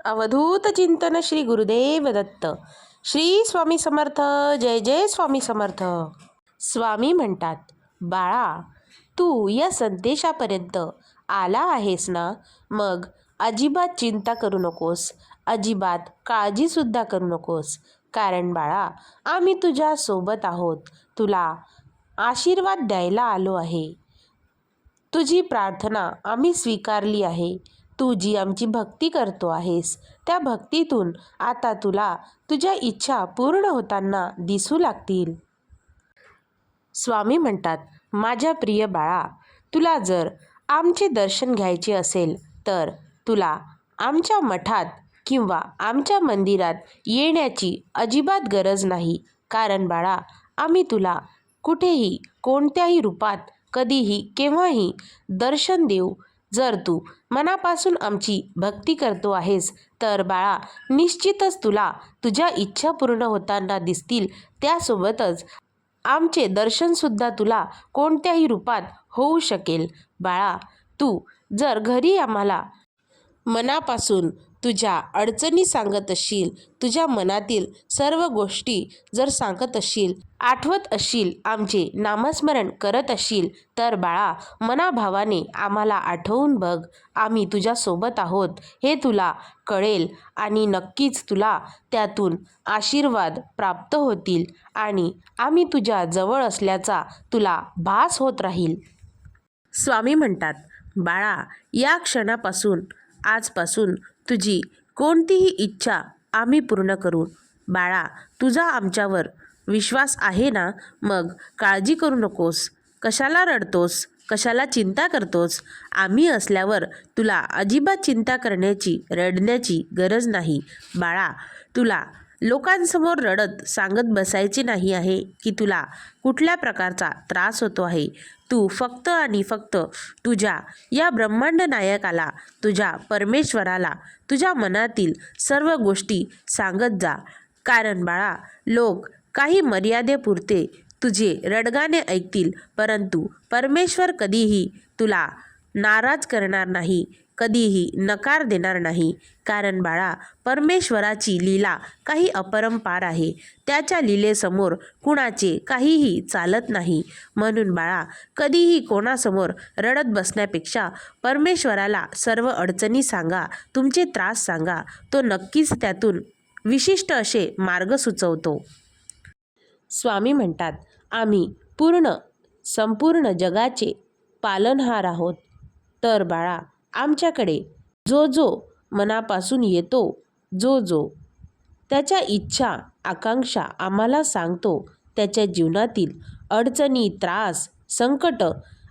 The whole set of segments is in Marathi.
अवधूत चिंतन श्री गुरुदेव दत्त. श्री स्वामी समर्थ. जय जय स्वामी समर्थ. स्वामी म्हणतात, बाळा, तू या संदेशापर्यंत आला आहेस ना, मग अजिबात चिंता करू नकोस, अजिबात काळजीसुद्धा करू नकोस. कारण बाळा, आम्ही तुझ्या सोबत आहोत. तुला आशीर्वाद द्यायला आलो आहे. तुझी प्रार्थना आम्ही स्वीकारली आहे. तू जी आमची भक्ती करतो आहेस, त्या भक्तीतून आता तुला तुझ्या इच्छा पूर्ण होताना दिसू लागतील. स्वामी म्हणतात, माझ्या प्रिय बाळा, तुला जर आमचे दर्शन घ्यायचे असेल तर तुला आमच्या मठात किंवा आमच्या मंदिरात येण्याची अजिबात गरज नाही. कारण बाळा, आम्ही तुला कुठेही कोणत्याही रूपात कधीही केव्हाही दर्शन देऊ. जर तू मनापासून आमची भक्ती करतो आहेस तर बाळा, निश्चितच तुला तुझ्या इच्छा पूर्ण होताना दिसतील. त्यासोबतच आमचे दर्शनसुद्धा तुला कोणत्याही रूपात होऊ शकेल. बाळा, तू जर घरी आम्हाला मनापासून तुझ्या अडचणी सांगत असशील, तुझ्या मनातील सर्व गोष्टी जर सांगत असशील, आठवत असशील, आमचे नामस्मरण करत असशील, तर बाळा, मनाभावाने आम्हाला आठवून बघ. आम्ही तुझ्यासोबत आहोत हे तुला कळेल आणि नक्कीच तुला त्यातून आशीर्वाद प्राप्त होतील आणि आम्ही तुझ्या जवळ असल्याचा तुला भास होत राहील. स्वामी म्हणतात, बाळा, या क्षणापासून आजपासून तुझी कोणतीही इच्छा आम्ही पूर्ण करू. बाळा, तुझा आमच्यावर विश्वास आहे ना, मग काळजी करू नकोस. कशाला रडतोस, कशाला चिंता करतोस? आम्ही असल्यावर तुला अजिबात चिंता करण्याची, रडण्याची गरज नाही. बाळा, तुला लोकांसमोर रडत सांगत बसायचे नाही आहे की तुला कुठल्या प्रकारचा त्रास होतो आहे. तू फक्त आणि फक्त तुझ्या या ब्रह्मांड नायकाला, तुझ्या परमेश्वराला तुझ्या मनातील सर्व गोष्टी सांगत जा. कारण बाळा, लोक काही मर्यादेपुरते तुझे रडगाणे ऐकतील, परंतु परमेश्वर कधीही तुला नाराज करणार नाही, कधीही नकार देणार नाही. कारण बाळा, परमेश्वराची लीला काही अपरंपार आहे. त्याच्या लीलेसमोर कुणाचे काहीही चालत नाही. म्हणून बाळा, कधीही कोणासमोर रडत बसण्यापेक्षा परमेश्वराला सर्व अडचणी सांगा, तुमचे त्रास सांगा. तो नक्कीच त्यातून विशिष्ट असे मार्ग सुचवतो. स्वामी म्हणतात, आम्ही संपूर्ण जगाचे पालनहार आहोत. तर बाळा, आमच्याकडे जो मनापासून येतो, जो त्याच्या इच्छा आकांक्षा आम्हाला सांगतो, त्याच्या जीवनातील अडचणी, त्रास, संकट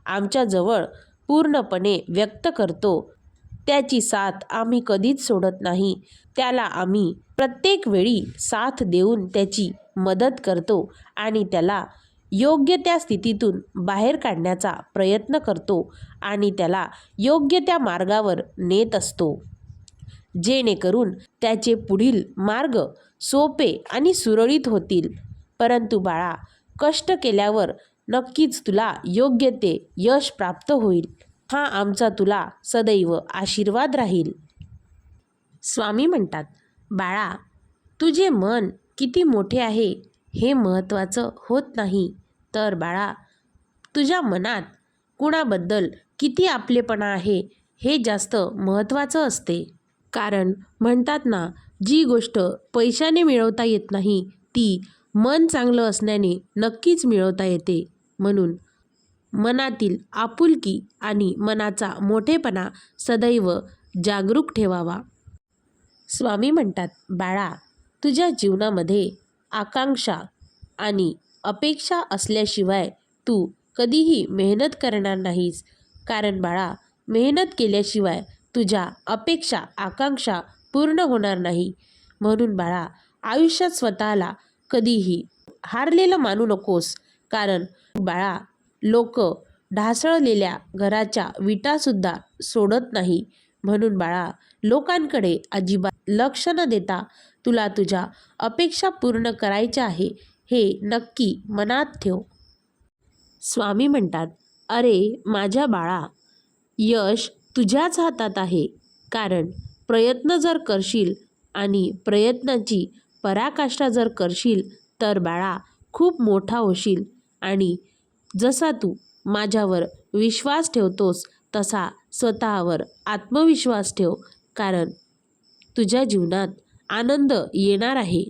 आमच्याजवळ पूर्णपणे व्यक्त करतो, त्याची साथ आम्ही कधीच सोडत नाही. त्याला आम्ही प्रत्येक वेळी साथ देऊन त्याची मदत करतो आणि त्याला योग्य त्या स्थितीतून बाहेर काढण्याचा प्रयत्न करतो आणि त्याला योग्य त्या मार्गावर नेत असतो, जेणेकरून त्याचे पुढील मार्ग सोपे आणि सुरळीत होतील. परंतु बाळा, कष्ट केल्यावर नक्कीच तुला योग्य ते यश प्राप्त होईल. हा आमचा तुला सदैव आशीर्वाद राहील. स्वामी म्हणतात, बाळा, तुझे मन किती मोठे आहे हे महत्त्वाचं होत नाही, तर बाळा, तुझ्या मनात कुणाबद्दल किती आपलेपणा आहे हे जास्त महत्त्वाचं असते. कारण म्हणतात ना, जी गोष्ट पैशाने मिळवता येत नाही ती मन चांगलं असण्याने नक्कीच मिळवता येते. म्हणून मनातील आपुलकी आणि मनाचा मोठेपणा सदैव जागरूक ठेवावा. स्वामी म्हणतात, बाळा, तुझ्या जीवनामध्ये आकांक्षा आणि अपेक्षा असल्याशिवाय तू कधीही मेहनत करणार नाहीस. कारण बाळा, मेहनत केल्याशिवाय तुझ्या अपेक्षा आकांक्षा पूर्ण होणार नाही. म्हणून बाळा, आयुष्यात स्वतःला कधीही हारलेलं मानू नकोस. कारण बाळा, लोक ढासळलेल्या घराच्या विटासुद्धा सोडत नाही. म्हणून बाळा, लोकांकडे अजिबात लक्ष न देता तुला तुझ्या अपेक्षा पूर्ण करायच्या आहे हे नक्की मनात ठेव. स्वामी म्हणतात, अरे माझ्या बाळा, यश तुझ्याच हातात आहे. कारण प्रयत्न जर करशील आणि प्रयत्नाची पराकाष्ठा जर करशील तर बाळा खूप मोठा होशील. आणि जसा तू माझ्यावर विश्वास ठेवतोस तसा स्वतःवर आत्मविश्वास ठेव, कारण तुझ्या जीवनात आनंद येणार आहे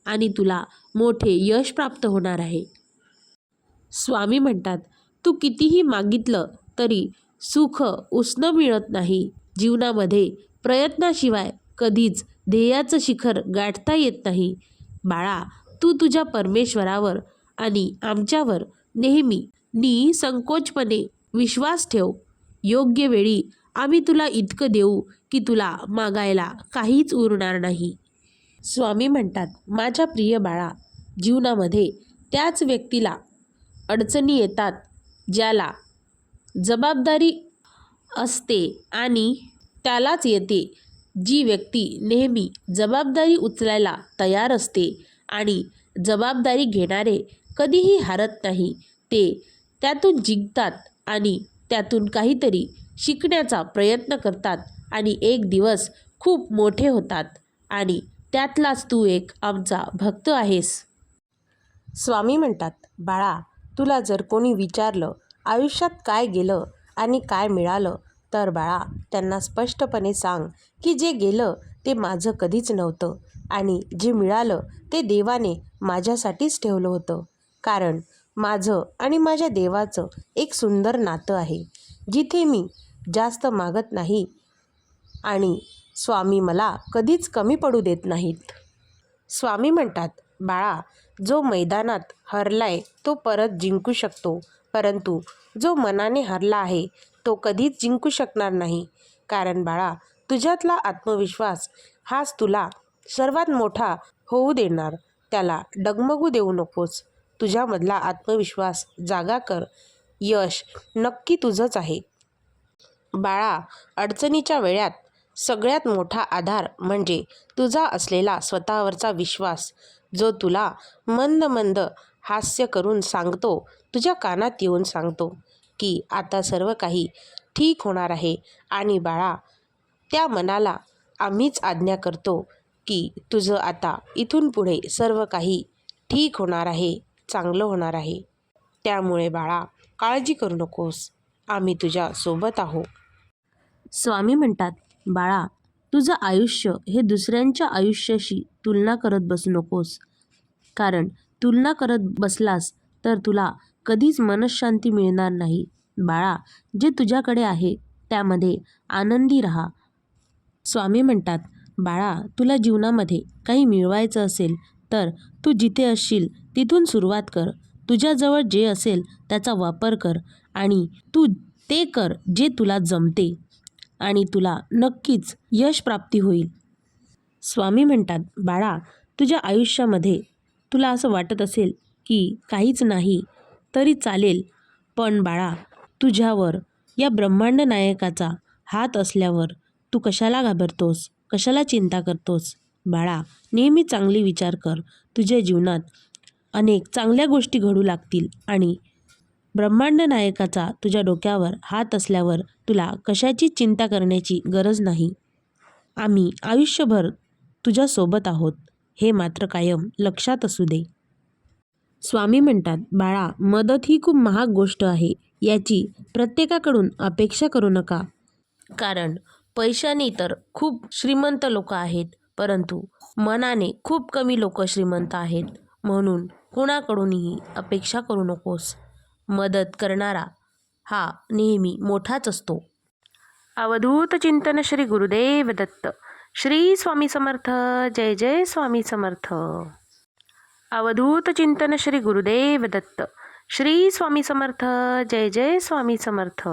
आणि तुला मोठे यश प्राप्त होणार आहे. स्वामी म्हणतात, तू कितीही मागितलं तरी सुख उसनं मिळत नाही. जीवनामध्ये प्रयत्नाशिवाय कधीच ध्येयाचं शिखर गाठता येत नाही. बाळा, तू तुझ्या परमेश्वरावर आणि आमच्यावर नेहमी निसंकोचपणे विश्वास ठेव. योग्य वेळी आम्ही तुला इतकं देऊ की तुला मागायला काहीच उरणार नाही. स्वामी म्हणतात, माझ्या प्रिय बाळा, जीवनामध्ये त्याच व्यक्तीला अडचणी येतात ज्याला जबाबदारी असते आणि त्यालाच येते जी व्यक्ती नेहमी जबाबदारी उचलायला तयार असते. आणि जबाबदारी घेणारे कधीही हारत नाही. ते त्यातून जिंकतात आणि त्यातून काहीतरी शिकण्याचा प्रयत्न करतात आणि एक दिवस खूप मोठे होतात. आणि त्यातलाच तू एक आमचा भक्त आहेस. स्वामी म्हणतात, बाळा, तुला जर कोणी विचारलं आयुष्यात काय गेलं आणि काय मिळालं तर बाळा त्यांना स्पष्टपणे सांग की जे गेलं ते माझं कधीच नव्हतं आणि जे मिळालं ते देवाने माझ्यासाठीच ठेवलं होतं. कारण माझं आणि माझ्या देवाचं एक सुंदर नातं आहे, जिथे मी जास्त मागत नाही आणि स्वामी मला कधीच कमी पडू देत नाहीत. स्वामी म्हणतात, बाळा, जो मैदानात हरलाय तो परत जिंकू शकतो, परंतु जो मनाने हरला आहे तो कधीच जिंकू शकणार नाही. कारण बाळा, तुझ्यातला आत्मविश्वास हाच तुला सर्वात मोठा होऊ देणार. त्याला डगमगू देऊ नकोस. तुझ्यामधला आत्मविश्वास जागा कर. यश नक्की तुझंच आहे. बाळा, अडचणीच्या वेळात सगळ्यात मोठा आधार म्हणजे तुझा असलेला स्वतःवरचा विश्वास, जो तुला मंद मंद हास्य करून सांगतो, तुझ्या कानात येऊन सांगतो की आता सर्व काही ठीक होणार आहे. आणि बाळा, त्या मनाला आम्हीच आज्ञा करतो की तुझं आता इथून पुढे सर्व काही ठीक होणार आहे, चांगलं होणार आहे. त्यामुळे बाळा, काळजी करू नकोस. आम्ही तुझ्या सोबत आहोत. स्वामी म्हणतात, बाळा, तुझं आयुष्य हे दुसऱ्यांच्या आयुष्याशी तुलना करत बसू नकोस. कारण तुलना करत बसलास तर तुला कधीच मनःशांती मिळणार नाही. बाळा, जे तुझ्याकडे आहे त्यामध्ये आनंदी राहा. स्वामी म्हणतात, बाळा, तुला जीवनामध्ये काही मिळवायचं असेल तर तू जिथे असशील तिथून सुरुवात कर. तुझ्याजवळ जे असेल त्याचा वापर कर आणि तू ते कर जे तुला जमते आणि तुला नक्कीच यश प्राप्ती होईल. स्वामी म्हणतात, बाळा, तुझ्या आयुष्यामध्ये तुला असं वाटत असेल की काहीच नाही तरी चालेल, पण बाळा, तुझ्यावर या ब्रह्मांड नायकाचा हात असल्यावर तू कशाला घाबरतोस, कशाला चिंता करतोस? बाळा, नेहमी चांगले विचार कर. तुझ्या जीवनात अनेक चांगल्या गोष्टी घडू लागतील आणि ब्रह्मांड नायकाचा तुझ्या डोक्यावर हात असल्यावर तुला कशाची चिंता करण्याची गरज नाही. आम्ही आयुष्यभर तुझ्यासोबत आहोत, हे मात्र कायम लक्षात असू दे. स्वामी म्हणतात, बाळा, मदत ही खूप महाग गोष्ट आहे. याची प्रत्येकाकडून अपेक्षा करू नका. कारण पैशाने तर खूप श्रीमंत लोक आहेत, परंतु मनाने खूप कमी लोक श्रीमंत आहेत. म्हणून कोणाकडूनही अपेक्षा करू नकोस. मदत करणारा हा नेहमी मोठाच असतो. अवधूत चिंतन श्री गुरुदेव दत्त. श्री स्वामी समर्थ. जय जय स्वामी समर्थ. अवधूत चिंतन श्री गुरुदेव दत्त. श्री स्वामी समर्थ. जय जय स्वामी समर्थ.